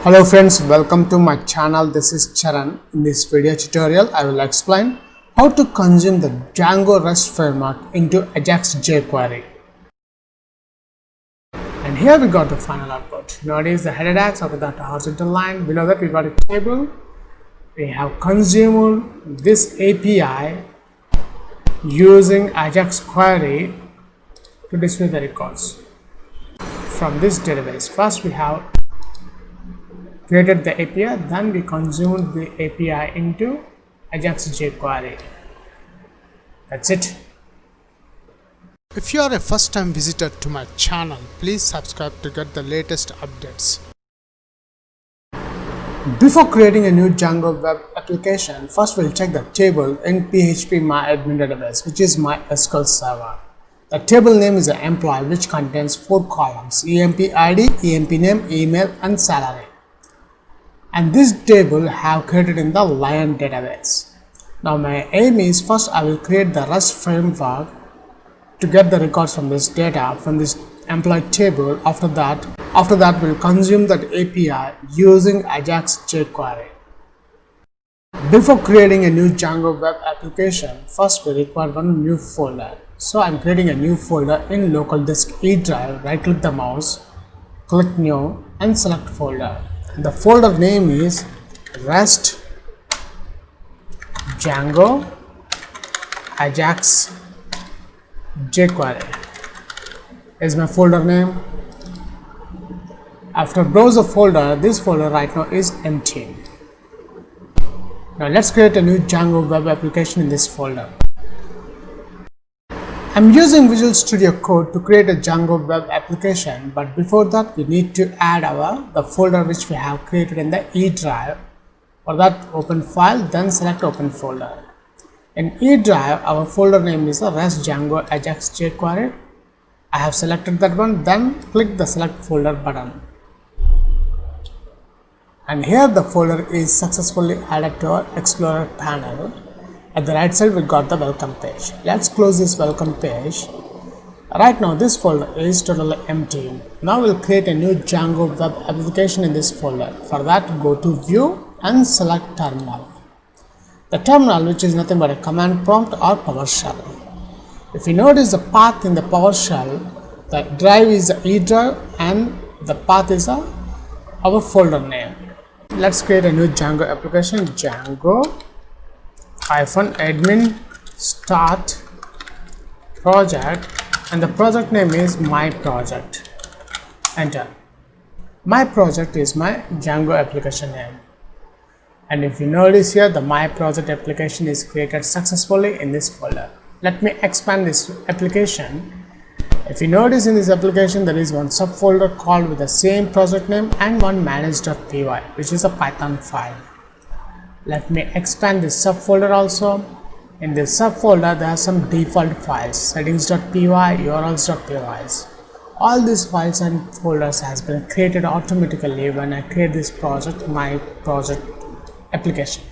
Hello friends, welcome to my channel. This is Charan. In this video tutorial, I will explain how to consume the Django REST framework into AJAX jQuery. And here we got the final output. Notice the header tags over that horizontal line. Below that we got a table. We have consumed this API using AJAX-query to display the records from this database. First we have created the API, then we consumed the API into AJAX jQuery. That's it. If you are a first time visitor to my channel, please subscribe to get the latest updates. Before creating a new Django web application, first we'll check the table in PHP MyAdmin database, which is my SQL server. The table name is an employee, which contains 4 columns: EMP ID, EMP name, email, and salary. And this table I have created in the Lion database. Now my aim is, first I will create the REST framework to get the records from this data from this employee table. After that we'll consume that API using AJAX jQuery. Before creating a new Django web application, first we require one new folder. So I'm creating a new folder in local disk E drive. Right click the mouse, click new and select folder. The folder name is REST Django Ajax jQuery is my folder name. After browse the folder, this folder right now is empty. Now let's create a new Django web application in this folder. I'm using Visual Studio Code to create a Django web application, but before that we need to add the folder which we have created in the E drive. For that, open file, then select open folder. In E drive, our folder name is the REST Django Ajax jQuery. I have selected that one, then click the select folder button. And here the folder is successfully added to our Explorer panel. At the right side we got the welcome page. Let's close this welcome page. Right now this folder is totally empty. Now we'll create a new Django web application in this folder. For that, go to view and select terminal. The terminal, which is nothing but a command prompt or PowerShell. If you notice the path in the PowerShell, the drive is the E drive and the path is our folder name. Let's create a new Django application. Django -admin start project, and the project name is my project. Enter. My project is my Django application name. And if you notice here, the my project application is created successfully in this folder. Let me expand this application. If you notice, in this application there is one subfolder called with the same project name and one manage.py, which is a Python file. Let me expand this subfolder also. In this subfolder there are some default files: settings.py, urls.py. All these files and folders has been created automatically when I create this project, my project application.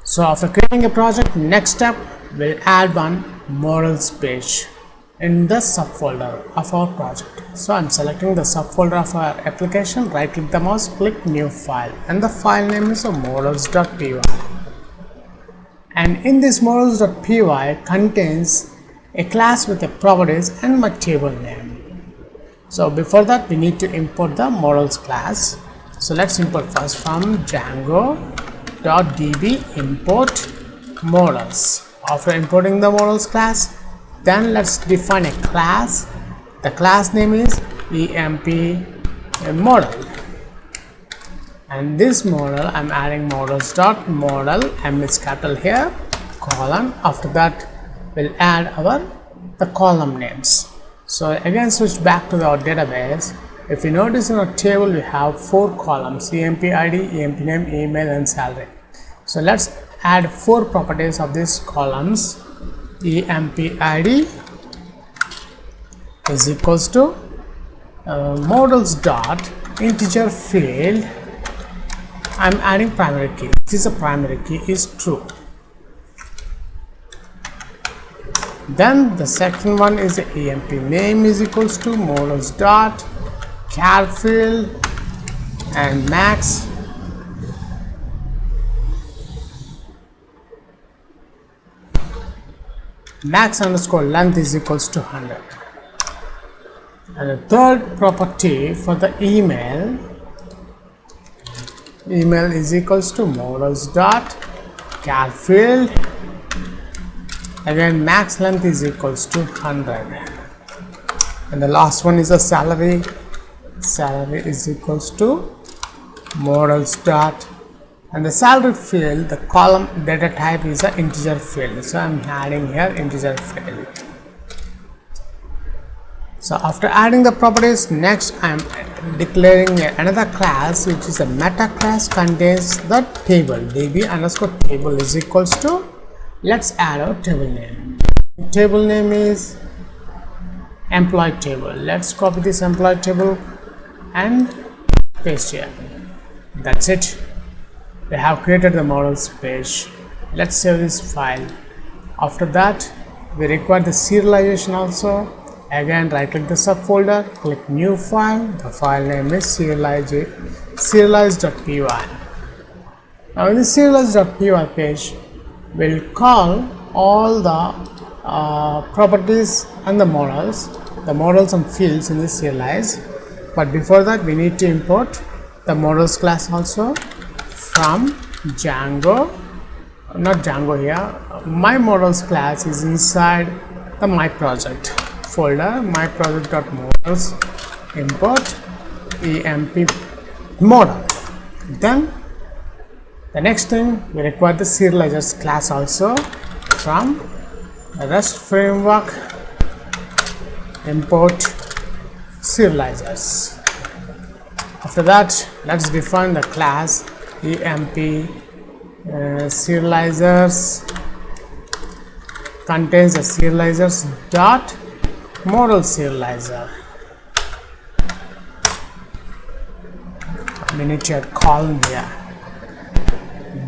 So after creating a project, next step we'll add one models page in the subfolder of our project. So I'm selecting the subfolder of our application, right click the mouse, click new file, and the file name is models.py. And in this models.py contains a class with a properties and my table name. So before that we need to import the models class. So let's import first from django.db import models. After importing the models class, then let's define a class. The class name is EMP model, and this model I'm adding models.model, M is capital here, colon. After that we'll add the column names. So again switch back to our database. If you notice, in our table we have 4 columns: EMP ID, EMP name, email, and salary. So let's add 4 properties of these columns. EMP ID is equals to models dot integer field. I'm adding primary key. This is a primary key is true. Then the second one is the EMP name is equals to models dot char field and max underscore length is equals to 100. And the third property for the email is equals to models dot char field, again max length is equals to 100. And the last one is a salary is equals to models dot, and the salary field, the column data type is an integer field, so I'm adding here integer field. So after adding the properties, next I am declaring another class which is a meta class, contains the table db underscore table is equals to, let's add our table name. Table name is employee table. Let's copy this employee table and paste here. That's it. We have created the models page. Let's save this file. After that, we require the serialization also. Again, right click the subfolder, click new file. The file name is serialize.py. Now in the serialize.py page, we'll call all the properties and the models and fields in the serialize. But before that, we need to import the models class also from Django, not Django here. My models class is inside the my project folder, my project.models, import emp model. Then the next thing, we require the serializers class also from REST framework, import serializers. After that, let's define the class emp serializers, contains the serializers dot model serializer. We need to add column here.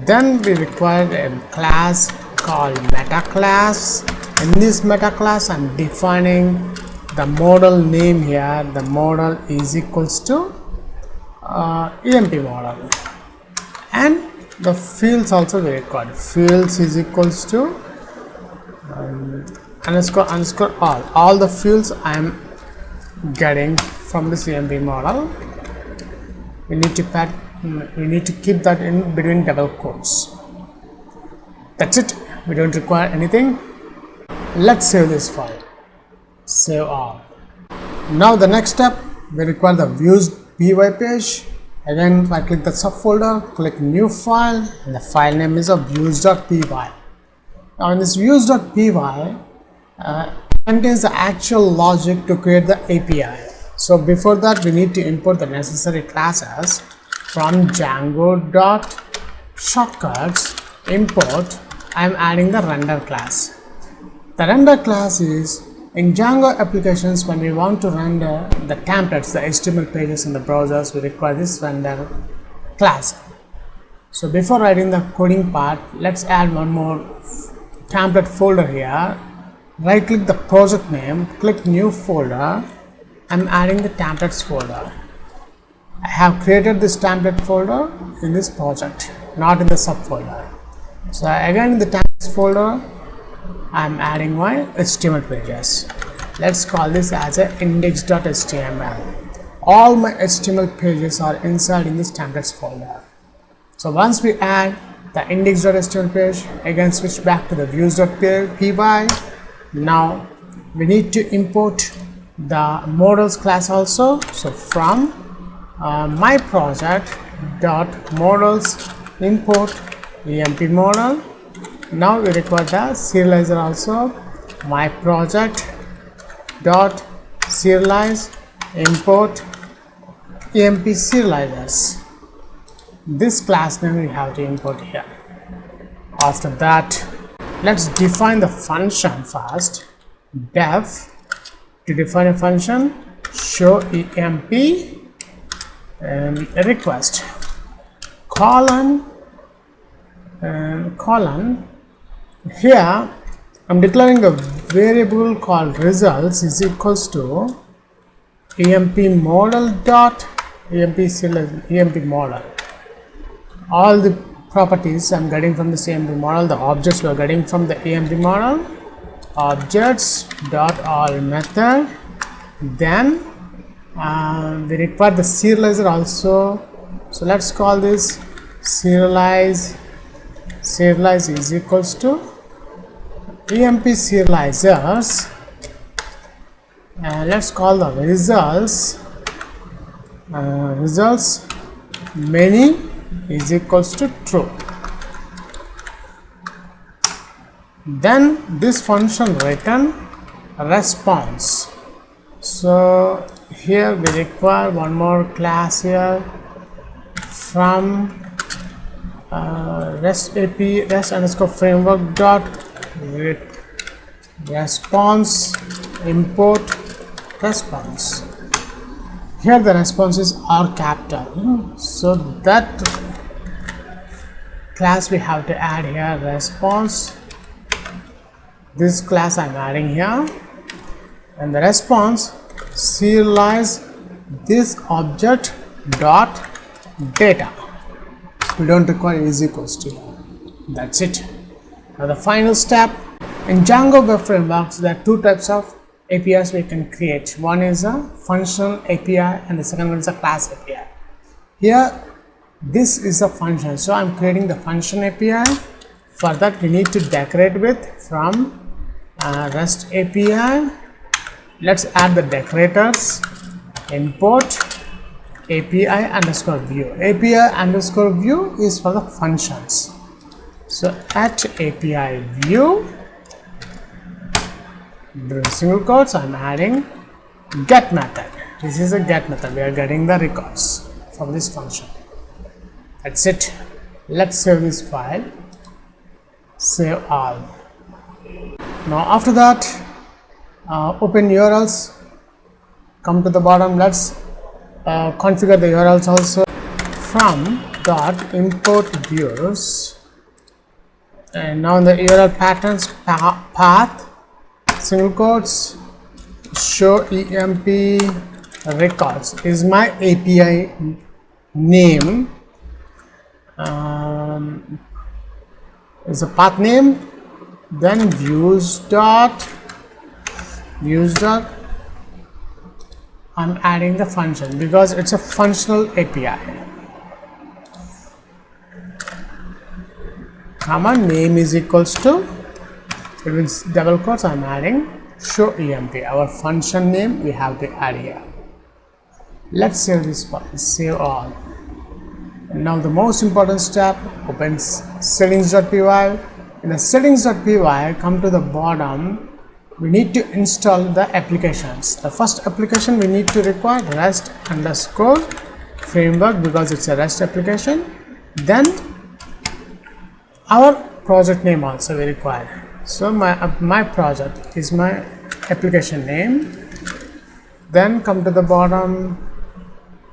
Then we require a class called meta class. In this meta class, I'm defining the model name here. The model is equals to emp model, and the fields also we required. Fields is equals to underscore all the fields I am getting from this emp model. We need to keep that in between double quotes. That's it. We don't require anything. Let's save this file. Save all. Now the next step, we require the views.py page. Again, right click the subfolder, click new file, and the file name is views.py. Now in this views.py contains the actual logic to create the API. So before that, we need to import the necessary classes from Django.shortcuts import. I am adding the render class. The render class is in Django applications. When we want to render the templates, the HTML pages in the browsers, we require this render class. So before writing the coding part, let's add one more template folder here. Right click the project name, click new folder. I'm adding the templates folder. I have created this template folder in this project, not in the subfolder. So again, in the templates folder, I'm adding my HTML pages. Let's call this as a index.html. All my HTML pages are inside in this templates folder. So once we add the index.html page, again switch back to the views.py. Now we need to import the models class also. So from my project dot models import emp model. Now we require the serializer also, my project dot serialize import emp serializers. This class name we have to import here. After that, let's define the function first. Def, to define a function, show emp request colon here I'm declaring a variable called results is equals to emp model dot EMP model. All the properties I'm getting from this EMP model, the objects we are getting from the EMP model. Objects dot all method. Then we require the serializer also. So let's call this serialize. Serialize is equals to EMP serializers. Let's call the results. Results many is equals to true. Then this function return response. So here we require one more class here from REST underscore framework dot response import response. Here the responses are capital, so that class we have to add here response. This class I'm adding here, and the response serialize this object dot data. We don't require is equals to. That's it. Now the final step in Django Web Frameworks, there are two types of APIs we can create. One is a functional API and the second one is a class API. Here this is a function, so I'm creating the function API. For that we need to decorate with from REST API. Let's add the decorators. Import API underscore view. API underscore view is for the functions. So at API view, during single quotes I'm adding get method. This is a get method. We are getting the records from this function. That's it. Let's save this file. Save all. Now after that, open URLs. Come to the bottom. Let's configure the URLs also. From dot import views, and now in the URL patterns path single quotes show EMP records is my API name, is a path name. Then views dot I'm adding the function because it's a functional API. Comma name is equals to, between double quotes I'm adding show EMP, our function name we have to add here. Let's save this file. Save all. And now the most important step, open settings.py. In the settings.py, come to the bottom. We need to install the applications. The first application we need to require REST underscore framework because it's a REST application. Then our project name also we require. So my project is my application name. Then come to the bottom.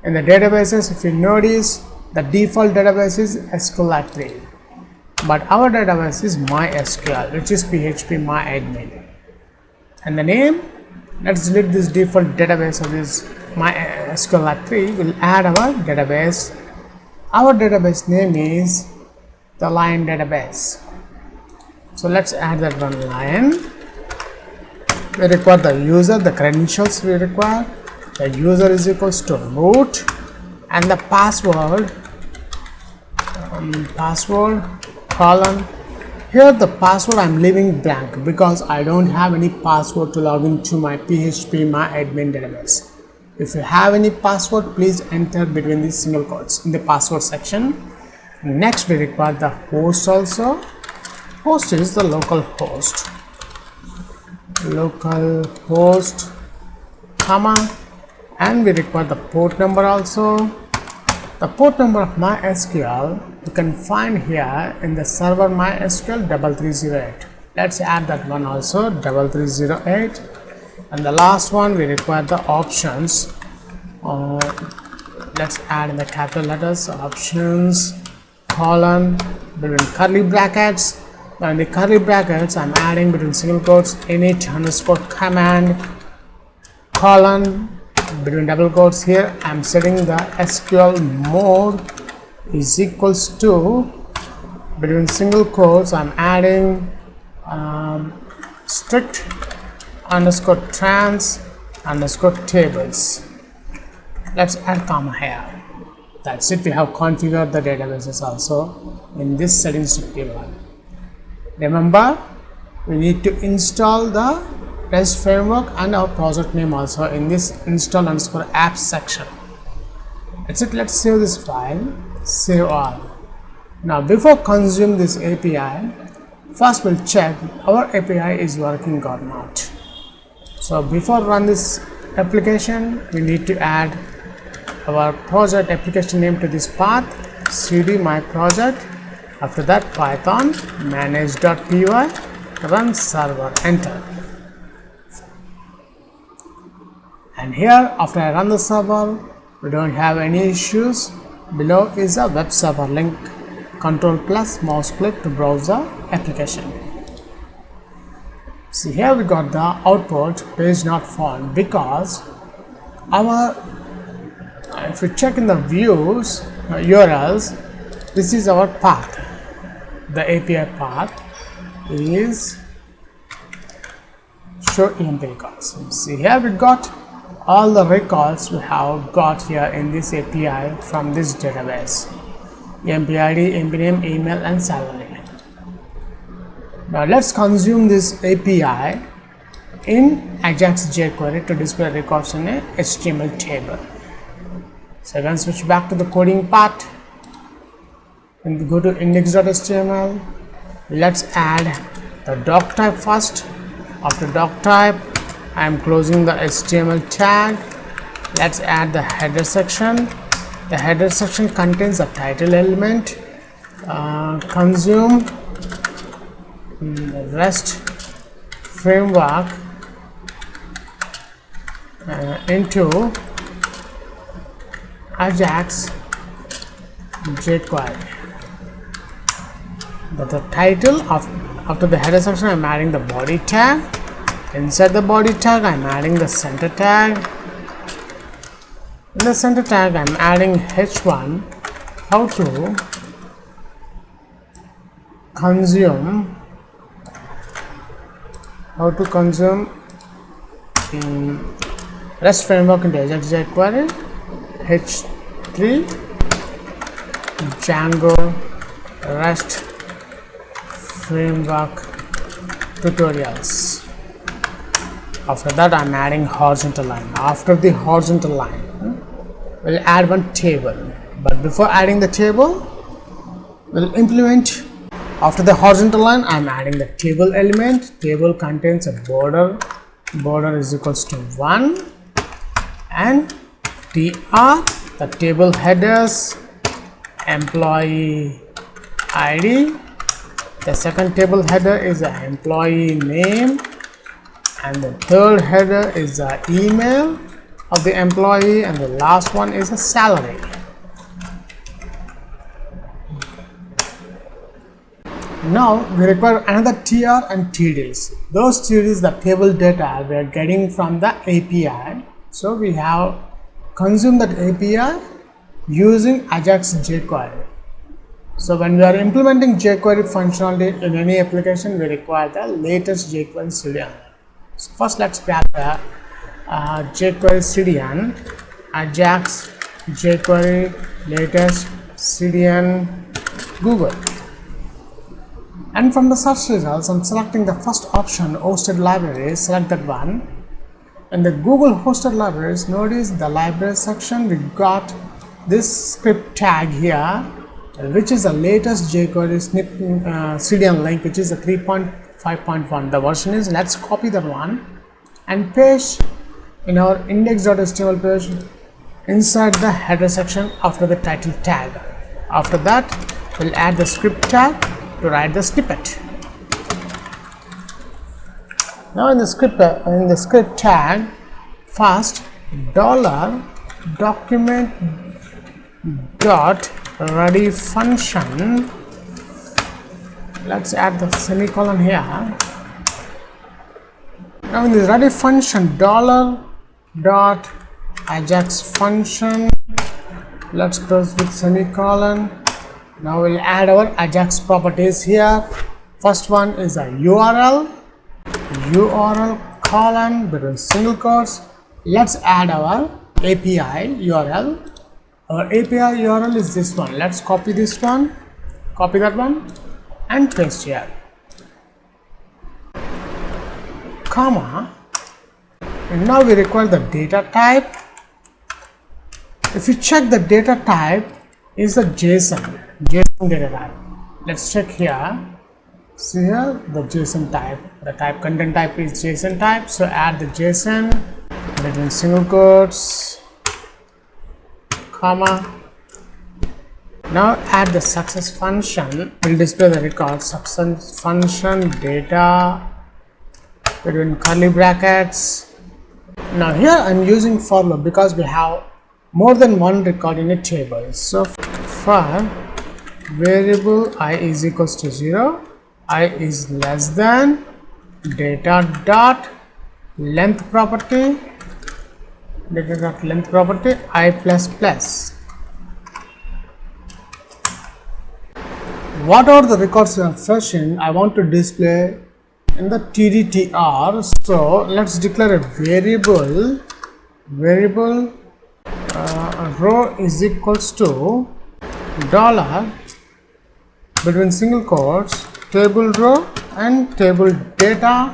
In the databases, if you notice, the default database is SQL3, but our database is MySQL, which is PHP MyAdmin. And the name, let's delete this default database of this MySQL3. We'll add our database. Our database name is the Lion database. So let's add that one line. We require the user, the credentials we require. The user is equals to root, and the password colon. Here the password I'm leaving blank because I don't have any password to log into my PHP MyAdmin database. If you have any password, please enter between these single quotes in the password section. Next we require the host also. Host is the local host, comma, and we require the port number also. The port number of MySQL you can find here in the server MySQL 3308. Let's add that one also, 3308. And the last one we require the options. Let's add in the capital letters options colon between curly brackets. Now in the curly brackets I'm adding between single quotes init underscore command colon between double quotes here I am setting the SQL mode is equals to, between single quotes I am adding strict underscore trans underscore tables. Let's add comma here. That's it. We have configured the databases also in this settings table. Remember, we need to install the REST framework and our project name also in this install underscore apps section. That's it. Let's save this file. Save all. Now before consume this API, first we'll check our API is working or not. So before run this application, we need to add our project application name to this path, cd my project. After that, python manage.py, run server, enter. And here after I run the server, we don't have any issues. Below is a web server link. Control plus mouse click to browse the application. See, here we got the output page not found because if we check in the views URLs, this is our path. The API path is show EMP records. See, here we got all the records we have got here in this API from this database: EMP ID, EMP name, email, and salary. Now let's consume this API in Ajax jQuery to display records in a HTML table. So again, switch back to the coding part and go to index.html. Let's add the doc type first. After doc type, I am closing the HTML tag. Let's add the header section. The header section contains the title element. Consume the REST framework into Ajax jQuery. The title after the header section I am adding the body tag. Inside the body tag I am adding the center tag. In the center tag I am adding h1 how to consume REST framework into Ajax jQuery. h3 Django REST framework tutorials. After that I am adding horizontal line. After the horizontal line we'll add one table, but before adding the table we'll implement. After the horizontal line I am adding the table element. Table contains a border is equals to 1 and tr, the table headers, employee ID. The second table header is the employee name, and the third header is the email of the employee, and the last one is the salary. Now we require another tr and tds. Those tds the table data we are getting from the API. So we have consumed that API using Ajax jQuery. So when we are implementing jQuery functionality in any application, we require the latest jQuery CDN. So first let's grab the jQuery CDN, Ajax jQuery latest CDN Google. And from the search results, I'm selecting the first option, hosted libraries. Select that one. In the Google hosted libraries, notice the library section. We got this script tag here, which is the latest jQuery CDN link, which is the 3.5.1. The version is. Let's copy that one and paste in our index.html page inside the header section after the title tag. After that, we'll add the script tag to write the snippet. Now in the script tag, first $document dot ready function. Let's add the semicolon here. Now in this ready function, $dot Ajax function. Let's close with semicolon. Now we'll add our Ajax properties here. First one is a URL colon between single quotes. Let's add our API URL. Our API URL is this one. Let's copy this one, copy that one, and paste here. Comma. And now we require the data type. If you check, the data type is the JSON data type. Let's check here. See here the JSON type. The type content type is JSON type. So add the JSON between single quotes, comma. Now add the success function. Will display the record. Success function data between curly brackets. Now here I'm using for loop because we have more than one record in a table. So for variable I is equals to 0, I is less than data dot length property, I plus plus. What are the records I am fetching? I want to display in the TDTR. So let's declare a variable row is equals to dollar between single quotes table row and table data.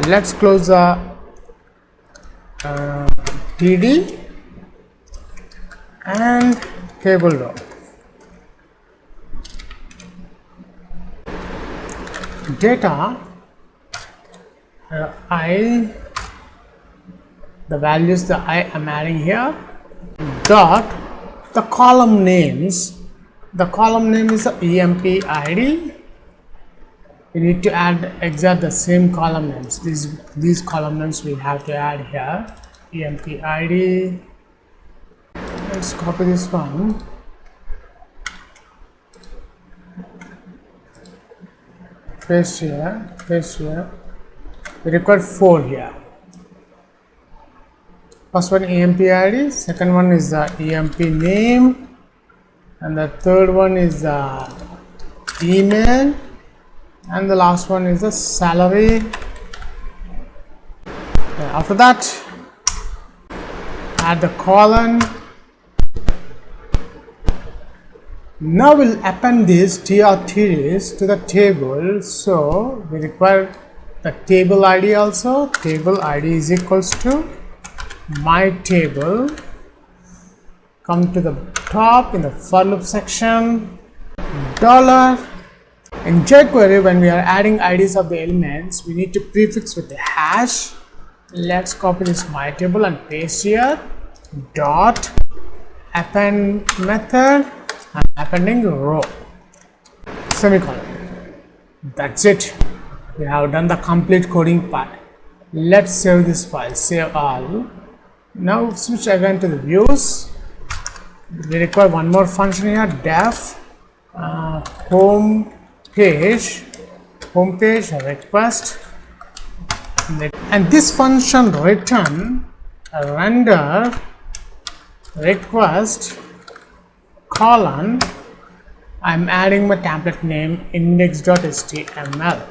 Let's close the TD and table row. Data I, the values that I am adding here, dot the column names. The column name is the EMP ID. We need to add exact the same column names. These column names we have to add here. EMP ID. Let's copy this one. Paste here. We require 4 here. First one EMP ID, second one is the EMP name, and the third one is the email, and the last one is the salary. After that, add the colon. Now we'll append these TR-TDs to the table. So we require the table ID also. Table ID is equals to my table. Come to the top in the for loop section. Dollar. In jQuery, when we are adding IDs of the elements, we need to prefix with the hash. Let's copy this my table and paste here. Dot append method. I'm appending row, semicolon. That's it. We have done the complete coding part. Let's save this file, save all. Now switch again to the views. We require one more function here, def home page request, and this function return render request colon. I'm adding my template name index.html.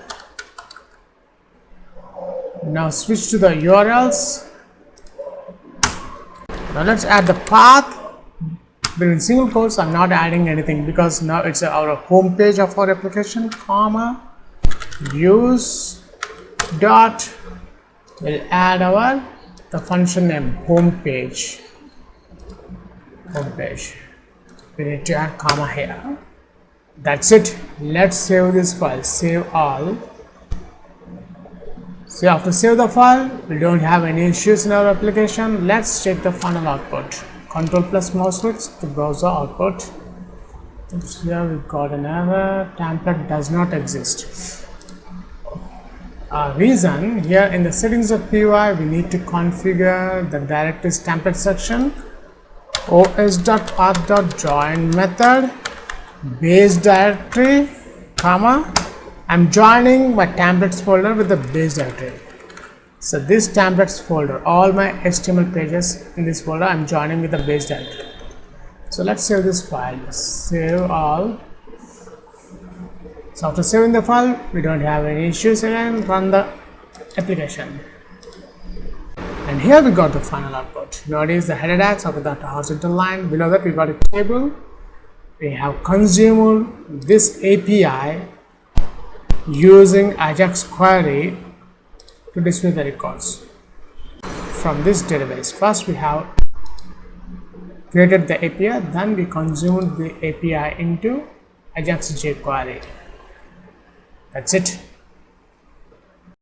Now switch to the URLs. Now let's add the path between single quotes. I'm not adding anything because now it's our home page of our application, comma use dot, we'll add our the function name home page. We need to add comma here. That's it. Let's save this file, save all. So after save the file, we don't have any issues in our application. Let's check the final output. Control plus mouse click to browse the output. Oops, here we got an error. Template does not exist. Reason here in the settings.py, we need to configure the directories template section. os.path.join method base directory, comma, I'm joining my templates folder with the base directory. So this templates folder, all my HTML pages in this folder, I'm joining with the base directory. So let's save this file, save all. So after saving the file, we don't have any issues, and run the application. And here we got the final output. Notice the header tags of the horizontal line. Below that we got a table. We have consumed this API using AJAX query to display the records from this database. First we have created the API, then we consumed the API into AJAX jQuery. That's it.